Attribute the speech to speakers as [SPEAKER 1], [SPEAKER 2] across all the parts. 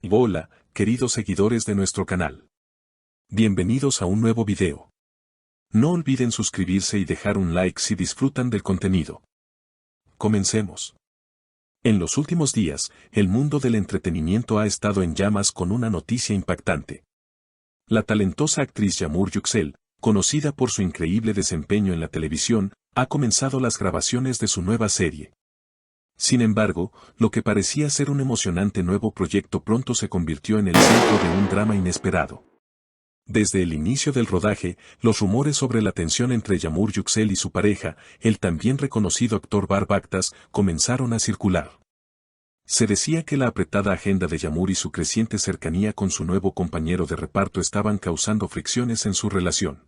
[SPEAKER 1] Hola, queridos seguidores de nuestro canal. Bienvenidos a un nuevo video. No olviden suscribirse y dejar un like si disfrutan del contenido. Comencemos. En los últimos días, el mundo del entretenimiento ha estado en llamas con una noticia impactante. La talentosa actriz Yamur Yüksel, conocida por su increíble desempeño en la televisión, ha comenzado las grabaciones de su nueva serie. Sin embargo, lo que parecía ser un emocionante nuevo proyecto pronto se convirtió en el centro de un drama inesperado. Desde el inicio del rodaje, los rumores sobre la tensión entre Yamur Yüksel y su pareja, el también reconocido actor Barb Aktas, comenzaron a circular. Se decía que la apretada agenda de Yamur y su creciente cercanía con su nuevo compañero de reparto estaban causando fricciones en su relación.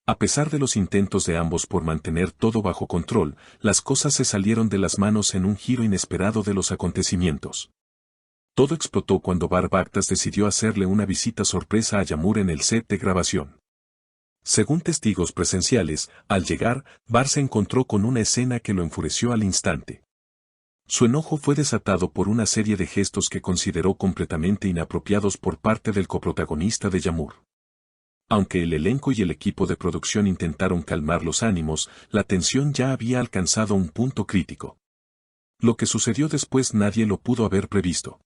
[SPEAKER 1] A pesar de los intentos de ambos por mantener todo bajo control, las cosas se salieron de las manos en un giro inesperado de los acontecimientos. Todo explotó cuando Barb Aktas decidió hacerle una visita sorpresa a Yamur en el set de grabación. Según testigos presenciales, al llegar, Barb se encontró con una escena que lo enfureció al instante. Su enojo fue desatado por una serie de gestos que consideró completamente inapropiados por parte del coprotagonista de Yamur. Aunque el elenco y el equipo de producción intentaron calmar los ánimos, la tensión ya había alcanzado un punto crítico. Lo que sucedió después nadie lo pudo haber previsto.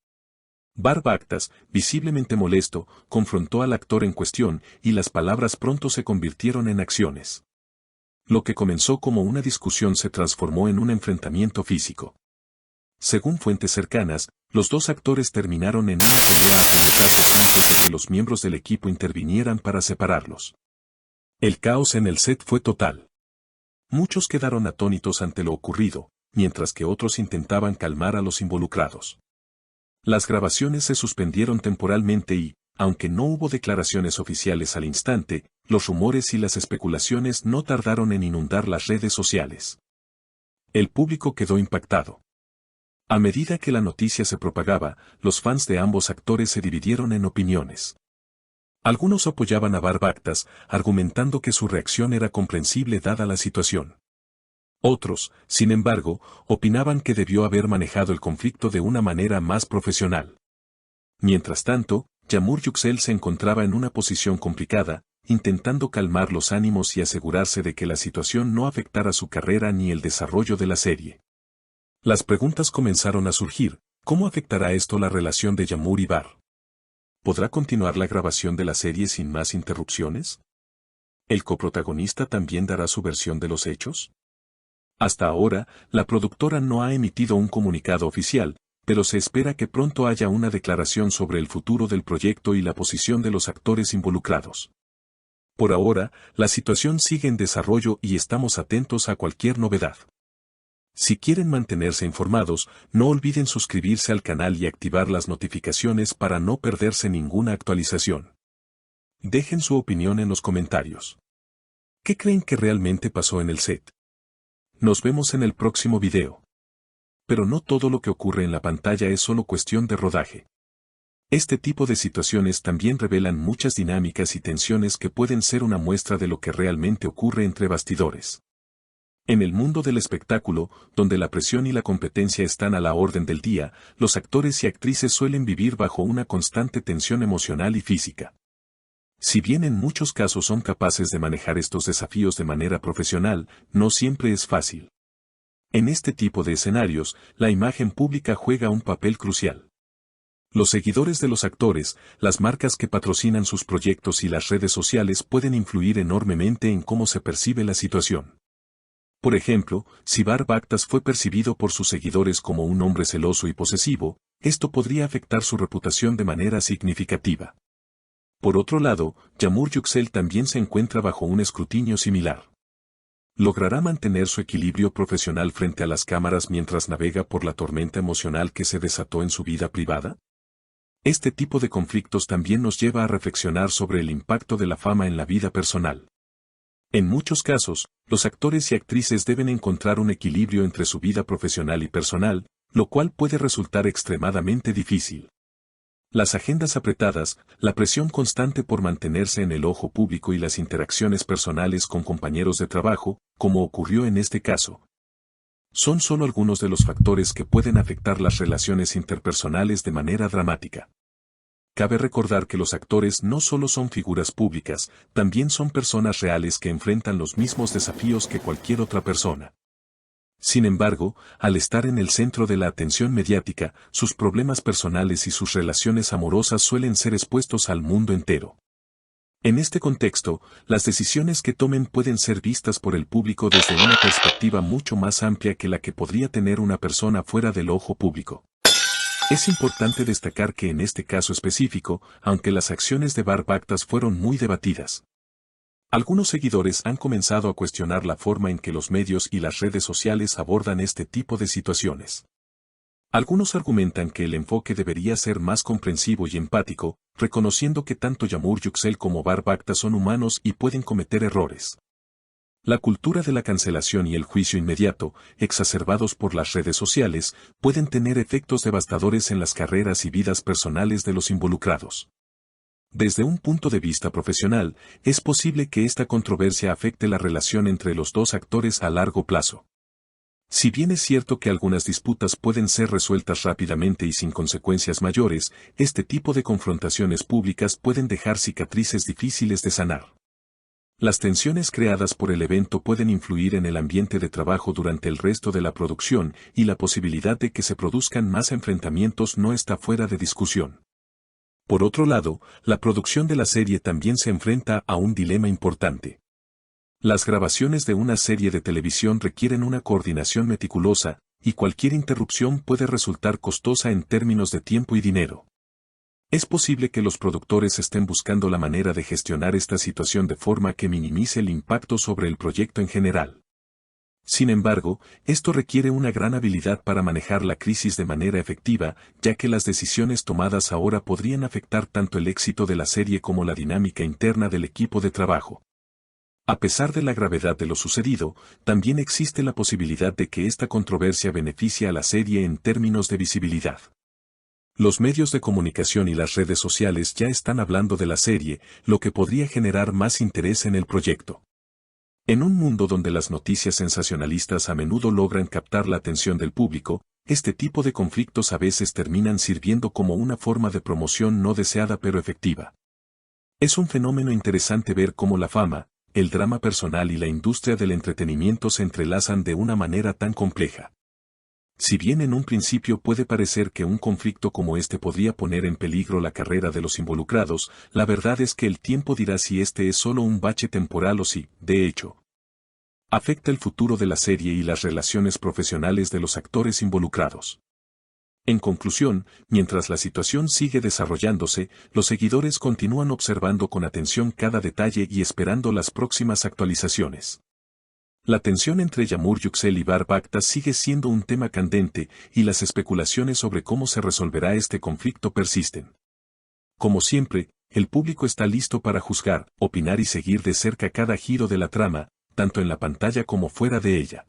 [SPEAKER 1] Barb Aktas, visiblemente molesto, confrontó al actor en cuestión y las palabras pronto se convirtieron en acciones. Lo que comenzó como una discusión se transformó en un enfrentamiento físico. Según fuentes cercanas, los dos actores terminaron en una pelea a puñetazos antes de que los miembros del equipo intervinieran para separarlos. El caos en el set fue total. Muchos quedaron atónitos ante lo ocurrido, mientras que otros intentaban calmar a los involucrados. Las grabaciones se suspendieron temporalmente y, aunque no hubo declaraciones oficiales al instante, los rumores y las especulaciones no tardaron en inundar las redes sociales. El público quedó impactado. A medida que la noticia se propagaba, los fans de ambos actores se dividieron en opiniones. Algunos apoyaban a Barb Aktas, argumentando que su reacción era comprensible dada la situación. Otros, sin embargo, opinaban que debió haber manejado el conflicto de una manera más profesional. Mientras tanto, Yamur Yüksel se encontraba en una posición complicada, intentando calmar los ánimos y asegurarse de que la situación no afectara su carrera ni el desarrollo de la serie. Las preguntas comenzaron a surgir: ¿cómo afectará esto la relación de Yamur y Barb? ¿Podrá continuar la grabación de la serie sin más interrupciones? ¿El coprotagonista también dará su versión de los hechos? Hasta ahora, la productora no ha emitido un comunicado oficial, pero se espera que pronto haya una declaración sobre el futuro del proyecto y la posición de los actores involucrados. Por ahora, la situación sigue en desarrollo y estamos atentos a cualquier novedad. Si quieren mantenerse informados, no olviden suscribirse al canal y activar las notificaciones para no perderse ninguna actualización. Dejen su opinión en los comentarios. ¿Qué creen que realmente pasó en el set? Nos vemos en el próximo video. Pero no todo lo que ocurre en la pantalla es solo cuestión de rodaje. Este tipo de situaciones también revelan muchas dinámicas y tensiones que pueden ser una muestra de lo que realmente ocurre entre bastidores. En el mundo del espectáculo, donde la presión y la competencia están a la orden del día, los actores y actrices suelen vivir bajo una constante tensión emocional y física. Si bien en muchos casos son capaces de manejar estos desafíos de manera profesional, no siempre es fácil. En este tipo de escenarios, la imagen pública juega un papel crucial. Los seguidores de los actores, las marcas que patrocinan sus proyectos y las redes sociales pueden influir enormemente en cómo se percibe la situación. Por ejemplo, si Barb Aktas fue percibido por sus seguidores como un hombre celoso y posesivo, esto podría afectar su reputación de manera significativa. Por otro lado, Yamur Yüksel también se encuentra bajo un escrutinio similar. ¿Logrará mantener su equilibrio profesional frente a las cámaras mientras navega por la tormenta emocional que se desató en su vida privada? Este tipo de conflictos también nos lleva a reflexionar sobre el impacto de la fama en la vida personal. En muchos casos, los actores y actrices deben encontrar un equilibrio entre su vida profesional y personal, lo cual puede resultar extremadamente difícil. Las agendas apretadas, la presión constante por mantenerse en el ojo público y las interacciones personales con compañeros de trabajo, como ocurrió en este caso, son solo algunos de los factores que pueden afectar las relaciones interpersonales de manera dramática. cabe recordar que los actores no solo son figuras públicas, también son personas reales que enfrentan los mismos desafíos que cualquier otra persona. Sin embargo, al estar en el centro de la atención mediática, sus problemas personales y sus relaciones amorosas suelen ser expuestos al mundo entero. En este contexto, las decisiones que tomen pueden ser vistas por el público desde una perspectiva mucho más amplia que la que podría tener una persona fuera del ojo público. Es importante destacar que en este caso específico, aunque las acciones de Barb Actas fueron muy debatidas, algunos seguidores han comenzado a cuestionar la forma en que los medios y las redes sociales abordan este tipo de situaciones. Algunos argumentan que el enfoque debería ser más comprensivo y empático, reconociendo que tanto Yamur Yüksel como Barb Akta son humanos y pueden cometer errores. La cultura de la cancelación y el juicio inmediato, exacerbados por las redes sociales, pueden tener efectos devastadores en las carreras y vidas personales de los involucrados. Desde un punto de vista profesional, es posible que esta controversia afecte la relación entre los dos actores a largo plazo. Si bien es cierto que algunas disputas pueden ser resueltas rápidamente y sin consecuencias mayores, este tipo de confrontaciones públicas pueden dejar cicatrices difíciles de sanar. Las tensiones creadas por el evento pueden influir en el ambiente de trabajo durante el resto de la producción, y la posibilidad de que se produzcan más enfrentamientos no está fuera de discusión. Por otro lado, la producción de la serie también se enfrenta a un dilema importante. Las grabaciones de una serie de televisión requieren una coordinación meticulosa, y cualquier interrupción puede resultar costosa en términos de tiempo y dinero. Es posible que los productores estén buscando la manera de gestionar esta situación de forma que minimice el impacto sobre el proyecto en general. Sin embargo, esto requiere una gran habilidad para manejar la crisis de manera efectiva, ya que las decisiones tomadas ahora podrían afectar tanto el éxito de la serie como la dinámica interna del equipo de trabajo. A pesar de la gravedad de lo sucedido, también existe la posibilidad de que esta controversia beneficie a la serie en términos de visibilidad. Los medios de comunicación y las redes sociales ya están hablando de la serie, lo que podría generar más interés en el proyecto. En un mundo donde las noticias sensacionalistas a menudo logran captar la atención del público, este tipo de conflictos a veces terminan sirviendo como una forma de promoción no deseada pero efectiva. Es un fenómeno interesante ver cómo la fama, el drama personal y la industria del entretenimiento se entrelazan de una manera tan compleja. Si bien en un principio puede parecer que un conflicto como este podría poner en peligro la carrera de los involucrados, la verdad es que el tiempo dirá si este es solo un bache temporal o si, de hecho, afecta el futuro de la serie y las relaciones profesionales de los actores involucrados. En conclusión, mientras la situación sigue desarrollándose, los seguidores continúan observando con atención cada detalle y esperando las próximas actualizaciones. La tensión entre Yamur Yüksel y Barb Akta sigue siendo un tema candente, y las especulaciones sobre cómo se resolverá este conflicto persisten. Como siempre, el público está listo para juzgar, opinar y seguir de cerca cada giro de la trama, tanto en la pantalla como fuera de ella.